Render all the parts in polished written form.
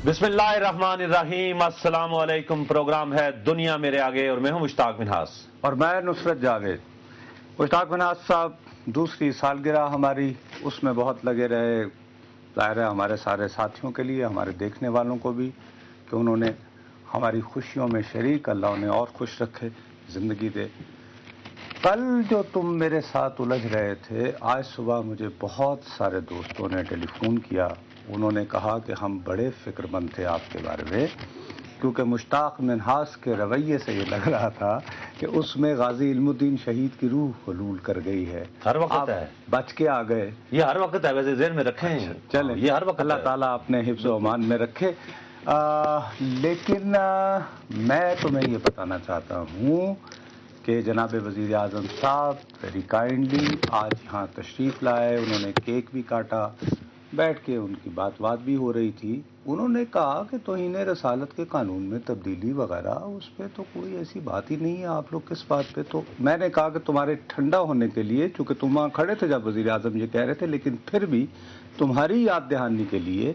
بسم اللہ الرحمن الرحیم، السلام علیکم۔ پروگرام ہے دنیا میرے آگے اور میں ہوں مشتاق منہاس اور میں نصرت جاوید۔ مشتاق منہاس صاحب دوسری سالگرہ ہماری، اس میں بہت لگے رہے، ظاہر ہے ہمارے سارے ساتھیوں کے لیے، ہمارے دیکھنے والوں کو بھی، کہ انہوں نے ہماری خوشیوں میں شریک، اللہ انہیں اور خوش رکھے، زندگی دے۔ کل جو تم میرے ساتھ الجھ رہے تھے، آج صبح مجھے بہت سارے دوستوں نے ٹیلی فون کیا، انہوں نے کہا کہ ہم بڑے فکر مند تھے آپ کے بارے میں، کیونکہ مشتاق منہاس کے رویے سے یہ لگ رہا تھا کہ اس میں غازی علم الدین شہید کی روح حلول کر گئی ہے۔ ہر وقت آپ ہے، بچ کے آ گئے۔ یہ ہر وقت ہے، ویسے ذہن میں رکھیں۔ چلیں، یہ ہر وقت اللہ تعالیٰ اپنے حفظ و امان میں رکھے۔ لیکن میں تمہیں یہ بتانا چاہتا ہوں کہ جناب وزیر اعظم صاحب ویری کائنڈلی آج یہاں تشریف لائے، انہوں نے کیک بھی کاٹا، بیٹھ کے ان کی بات بھی ہو رہی تھی۔ انہوں نے کہا کہ توہین رسالت کے قانون میں تبدیلی وغیرہ اس پہ تو کوئی ایسی بات ہی نہیں ہے، آپ لوگ کس بات پہ؟ تو میں نے کہا کہ تمہارے ٹھنڈا ہونے کے لیے، چونکہ تم وہاں کھڑے تھے جب وزیر اعظم یہ کہہ رہے تھے، لیکن پھر بھی تمہاری یاد دہانی کے لیے،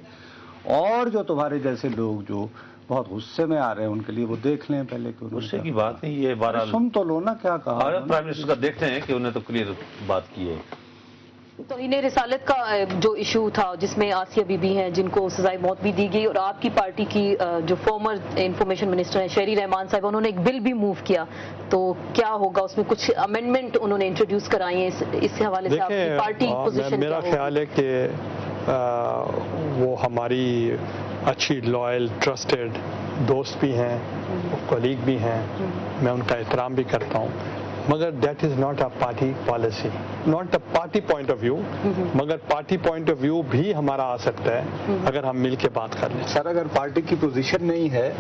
اور جو تمہارے جیسے لوگ جو بہت غصے میں آ رہے ہیں ان کے لیے وہ دیکھ لیں پہلے کہ غصے کی بات نہیں، یہ بہرحال سن تو لو نا کیا کہا پرائم منسٹر کا، دیکھتے ہیں کہ انہیں تو کلیئر بات کی ہے۔ توہین رسالت کا جو ایشو تھا جس میں آسیہ بی بی ہیں جن کو سزائے موت بھی دی گئی، اور آپ کی پارٹی کی جو فارمر انفارمیشن منسٹر ہیں شہری رحمان صاحب، انہوں نے ایک بل بھی موو کیا، تو کیا ہوگا اس میں؟ کچھ امینڈمنٹ انہوں نے انٹروڈیوس کرائے ہیں، اس حوالے سے آپ کی پارٹی پوزیشن؟ میرا خیال ہے کہ وہ ہماری اچھی لائل ٹرسٹڈ دوست بھی ہیں، کولیگ بھی ہیں، میں ان کا احترام بھی کرتا ہوں، مگر that is not a party policy, not a party point of view, مگر پارٹی پوائنٹ آف ویو بھی ہمارا آ سکتا ہے اگر ہم مل کے بات کر لیں۔ سر اگر پارٹی کی پوزیشن نہیں ہے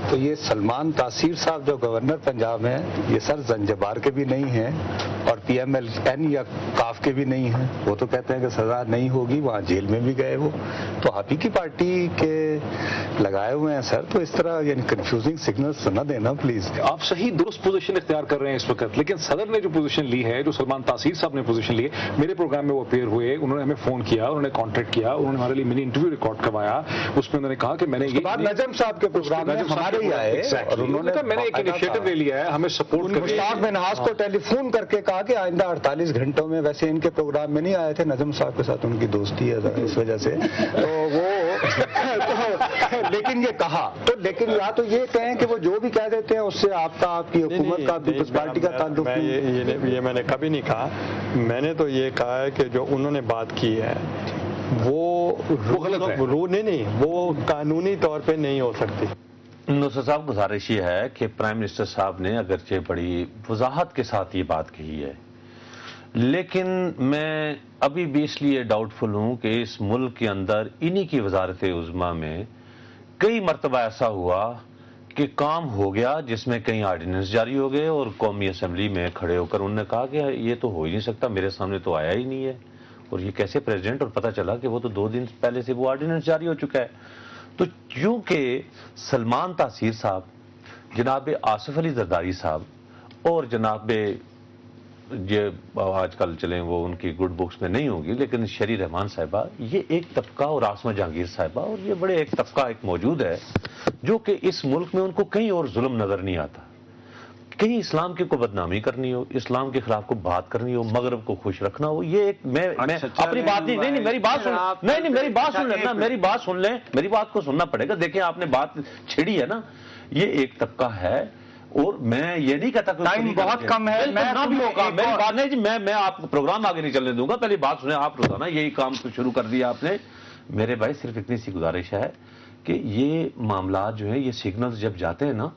تو یہ سلمان تاثیر صاحب جو گورنر پنجاب ہیں، یہ سر زنجبار کے بھی نہیں ہیں اور پی ایم ایل این یا کاف کے بھی نہیں ہیں، وہ تو کہتے ہیں کہ سزا نہیں ہوگی، وہاں جیل میں بھی گئے وہ، تو آپ ہی کی پارٹی کے لگائے ہوئے ہیں سر، تو اس طرح یعنی کنفیوزنگ سگنلز نہ دینا پلیز۔ آپ صحیح درست پوزیشن اختیار کر رہے ہیں اس وقت، لیکن صدر نے جو پوزیشن لی ہے، جو سلمان تاثیر صاحب نے پوزیشن لی ہے، میرے پروگرام میں وہ اپیئر ہوئے، انہوں نے ہمیں فون کیا، انہوں نے کانٹیکٹ کیا، انہوں نے ہمارے لیے منی انٹرویو ریکارڈ کروایا، اس میں انہوں نے کہا کہ میں نے یہ نجم صاحب کے پروگرام میں ہمارے ہی آئے اور انہوں نے میں نے ایک انیشیٹو لے لیا ہے، ہمیں سپورٹ کر مشتاق منہاس کو ٹیلی فون کر کے کہا کہ آئندہ 48 گھنٹوں میں، ویسے ان کے پروگرام میں نہیں آئے تھے، نجم صاحب کے ساتھ ان کی دوستی ہے اس وجہ سے، تو وہ لیکن یہ کہا تو، لیکن یا تو یہ کہیں کہ وہ جو بھی کہہ دیتے ہیں اس سے آپ کا، آپ کی حکومت کا، پیپلز پارٹی کا تعلق یہ میں نے کبھی نہیں کہا، میں نے تو یہ کہا ہے کہ جو انہوں نے بات کی ہے وہ غلط ہے، نہیں، وہ قانونی طور پہ نہیں ہو سکتی۔ نصرت صاحب گزارش یہ ہے کہ پرائم منسٹر صاحب نے اگرچہ بڑی وضاحت کے ساتھ یہ بات کہی ہے، لیکن میں ابھی بھی اس لیے ڈاؤٹ فل ہوں کہ اس ملک کے اندر انہی کی وزارت عظمیٰ میں کئی مرتبہ ایسا ہوا کہ کام ہو گیا جس میں کئی آرڈیننس جاری ہو گئے اور قومی اسمبلی میں کھڑے ہو کر انہوں نے کہا کہ یہ تو ہو ہی نہیں سکتا، میرے سامنے تو آیا ہی نہیں ہے، اور یہ کیسے پریزیڈنٹ، اور پتہ چلا کہ وہ تو 2 دن پہلے سے وہ آرڈیننس جاری ہو چکا ہے۔ تو چونکہ سلمان تاثیر صاحب، جناب آصف علی زرداری صاحب اور جناب یہ آج کل چلیں وہ ان کی گڈ بکس میں نہیں ہوگی، لیکن شہری رحمان صاحبہ، یہ ایک طبقہ، اور آسمہ جہانگیر صاحبہ، اور یہ بڑے ایک طبقہ ایک موجود ہے جو کہ اس ملک میں ان کو کہیں اور ظلم نظر نہیں آتا، کہیں اسلام کی کو بدنامی کرنی ہو، اسلام کے خلاف کو بات کرنی ہو، مغرب کو خوش رکھنا ہو، یہ ایک میں اپنی بات نہیں میری بات سن، نہیں میری بات سن لیں نا، میری بات سن لیں، میری بات کو سننا پڑے گا۔ دیکھیں آپ نے بات چھیڑی ہے نا، یہ ایک طبقہ ہے، اور میں یہ نہیں کہتا کہ ٹائم بہت کم ہے، میری بات نہیں جی، میں آپ کو پروگرام آگے نہیں چلنے دوں گا، پہلی بات سنیں آپ، روزانہ یہی کام شروع کر دیا آپ نے۔ میرے بھائی صرف اتنی سی گزارش ہے کہ یہ معاملات جو ہیں، یہ سگنلز جب جاتے ہیں نا،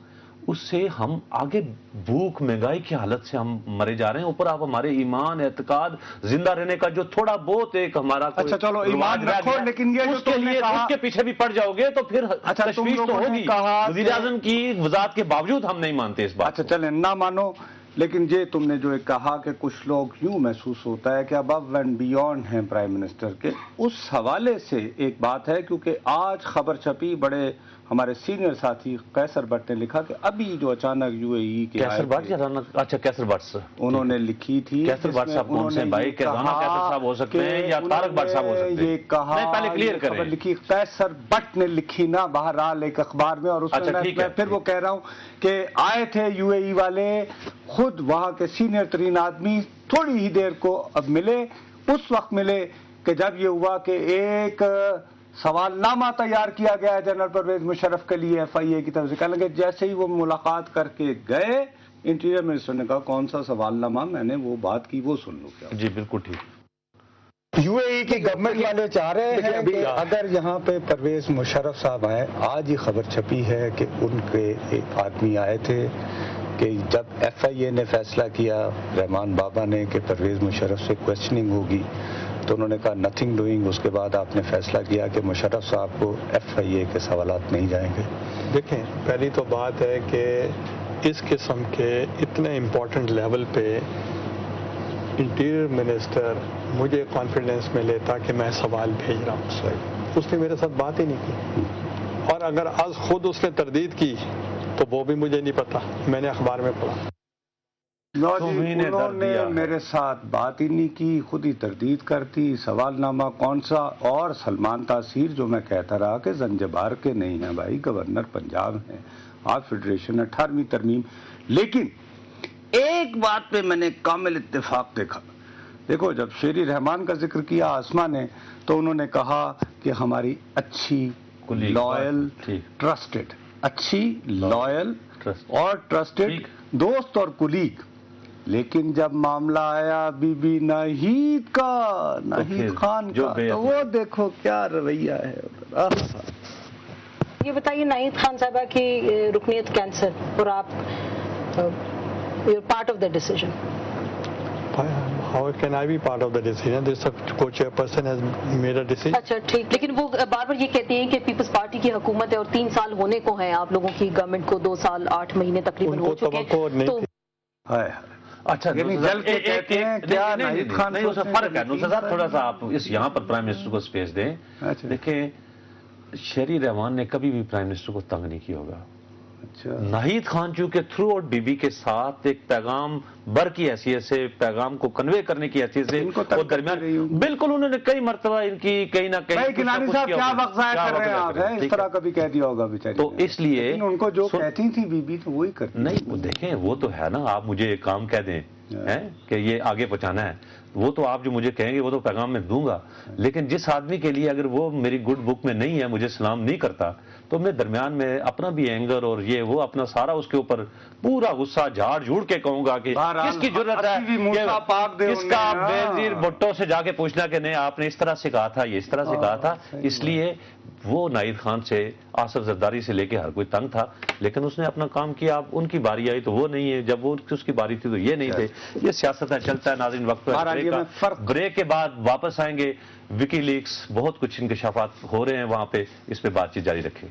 اس سے ہم آگے بھوک مہنگائی کی حالت سے ہم مرے جا رہے ہیں، اوپر آپ ہمارے ایمان اعتقاد زندہ رہنے کا جو تھوڑا بہت ایک ہمارا، اچھا چلو ایمان رکھو، لیکن یہ اس کے لیے اس کے پیچھے بھی پڑ جاؤ گے تو پھر تشویش تو ہوگی۔ وزیر اعظم کی وضاحت کے باوجود ہم نہیں مانتے اس بات۔ اچھا چلیں نہ مانو، لیکن یہ تم نے جو ایک کہا کہ کچھ لوگ یوں محسوس ہوتا ہے کہ ابو اینڈ بیونڈ ہیں پرائم منسٹر کے، اس حوالے سے ایک بات ہے، کیونکہ آج خبر چھپی، بڑے ہمارے سینئر ساتھی قیصر بٹ نے لکھا کہ ابھی جو اچانک UAE کے کیسر بٹ یا اچھا کیسر بٹ سے انہوں نے لکھی تھی، کیسر بٹ صاحب کون سے بھائی؟ رانا کیسر صاحب ہو سکتے ہیں یا طارق بٹ صاحب ہو سکتے ہیں؟ یہ کہا، نہیں پہلے کلیئر کریں. لکھی قیصر بٹ نے لکھی نا بہرحال ایک اخبار میں، اور اس میں پھر وہ کہہ رہا ہوں کہ آئے تھے UAE والے خود، وہاں کے سینئر ترین آدمی تھوڑی ہی دیر کو اب ملے، اس وقت ملے کہ جب یہ ہوا کہ ایک سوال نامہ تیار کیا گیا ہے جنرل پرویز مشرف کے لیے FIA کی طرف سے. کہنے لگے جیسے ہی وہ ملاقات کر کے گئے، انٹیریئر منسٹر نے کہا کون سا سوال نامہ، میں نے وہ بات کی وہ سن لو. کیا جی بالکل ٹھیک. UAE کی گورنمنٹ والے چاہ رہے ہیں کہ اگر یہاں پہ پرویز مشرف صاحب آئے، آج یہ خبر چھپی ہے کہ ان کے ایک آدمی آئے تھے کہ جب FIA نے فیصلہ کیا، رحمان بابا نے، کہ پرویز مشرف سے کویسچننگ ہوگی، تو انہوں نے کہا نتھنگ ڈوئنگ. اس کے بعد آپ نے فیصلہ کیا کہ مشرف صاحب کو FIA کے سوالات نہیں جائیں گے. دیکھیں، پہلی تو بات ہے کہ اس قسم کے اتنے امپورٹنٹ لیول پہ انٹیریئر منسٹر مجھے کانفیڈنس میں لیتا کہ میں سوال بھیج رہا ہوں. اس نے میرے ساتھ بات ہی نہیں کی، اور اگر آج خود اس نے تردید کی تو وہ بھی مجھے نہیں پتا، میں نے اخبار میں پڑھا. انہوں نے میرے ساتھ بات ہی نہیں کی، خود ہی تردید کرتی. سوال نامہ کون سا؟ اور سلمان تاثیر جو میں کہتا رہا کہ زنجبار کے نہیں ہیں بھائی، گورنر پنجاب ہیں، آپ فیڈریشن 18ویں ترمیم. لیکن ایک بات پہ میں نے کامل اتفاق دیکھا. دیکھو، جب شیری رحمان کا ذکر کیا آسما نے، تو انہوں نے کہا کہ ہماری اچھی لائل ٹرسٹڈ، اچھی لائل اور ٹرسٹڈ دوست اور کلیگ. لیکن جب معاملہ آیا بی بی ناہید کا، ناہید خان کا، تو وہ دیکھو کیا رویہ ہے. یہ بتائیے، ناہید خان صاحبہ کی رکنیت کینسر، اور آپ part of the decision. How can I be part of the decision? This co-chairperson has made a decision. اچھا ٹھیک، لیکن وہ بار بار یہ کہتے ہیں کہ پیپلز پارٹی کی حکومت ہے اور 3 سال ہونے کو ہیں آپ لوگوں کی گورنمنٹ کو، 2 سال 8 مہینے تقریباً ہو چکے ہیں. تو اچھا ناہید خان نہیں، اس میں فرق ہے. نصرت صاحب تھوڑا سا آپ اس یہاں پر پرائم منسٹر کو اسپیس دیں. دیکھیں، شیری رحمان نے کبھی بھی پرائم منسٹر کو تنگ نہیں کیا ہوگا. ناہید خان چونکہ تھرو آؤٹ بی بی کے ساتھ ایک پیغام بر کی حیثیت سے، پیغام کو کنوے کرنے کی حیثیت سے وہ درمیان، بالکل انہوں نے کئی مرتبہ ان کی کہیں نہ کہیں گیلانی صاحب کیا وقت ضائع کر رہے ہیں آپ، اس طرح کبھی کہہ دیا ہوگا بیچاری. تو اس لیے ان کو جو کہتی تھی بی بی تو وہی کرتی. نہیں، وہ دیکھیں، وہ تو ہے نا، آپ مجھے ایک کام کہہ دیں کہ یہ آگے پہنچانا ہے، وہ تو آپ جو مجھے کہیں گے وہ تو پیغام میں دوں گا. لیکن جس آدمی کے لیے اگر وہ میری گڈ بک میں نہیں ہے، مجھے سلام نہیں کرتا، تو میں درمیان میں اپنا بھی اینگر اور یہ وہ اپنا سارا اس کے اوپر پورا غصہ جھاڑ جھوڑ کے کہوں گا کہ کس کی ضرورت ہے، کس کا بینظیر بھٹو سے جا کے پوچھنا کہ نہیں آپ نے اس طرح سے کہا تھا، یہ اس طرح سے کہا تھا. اس لیے وہ ناہید خان سے، آصف زرداری سے لے کے ہر کوئی تنگ تھا، لیکن اس نے اپنا کام کیا. اب ان کی باری آئی تو وہ نہیں ہے، جب وہ اس کی باری تھی تو یہ نہیں تھے. یہ سیاست ہے، چلتا ہے. ناظرین، وقت بریک کے بعد واپس آئیں گے. وکی لیکس بہت کچھ انکشافات ہو رہے ہیں وہاں پہ، اس پہ بات چیت جاری رکھیں.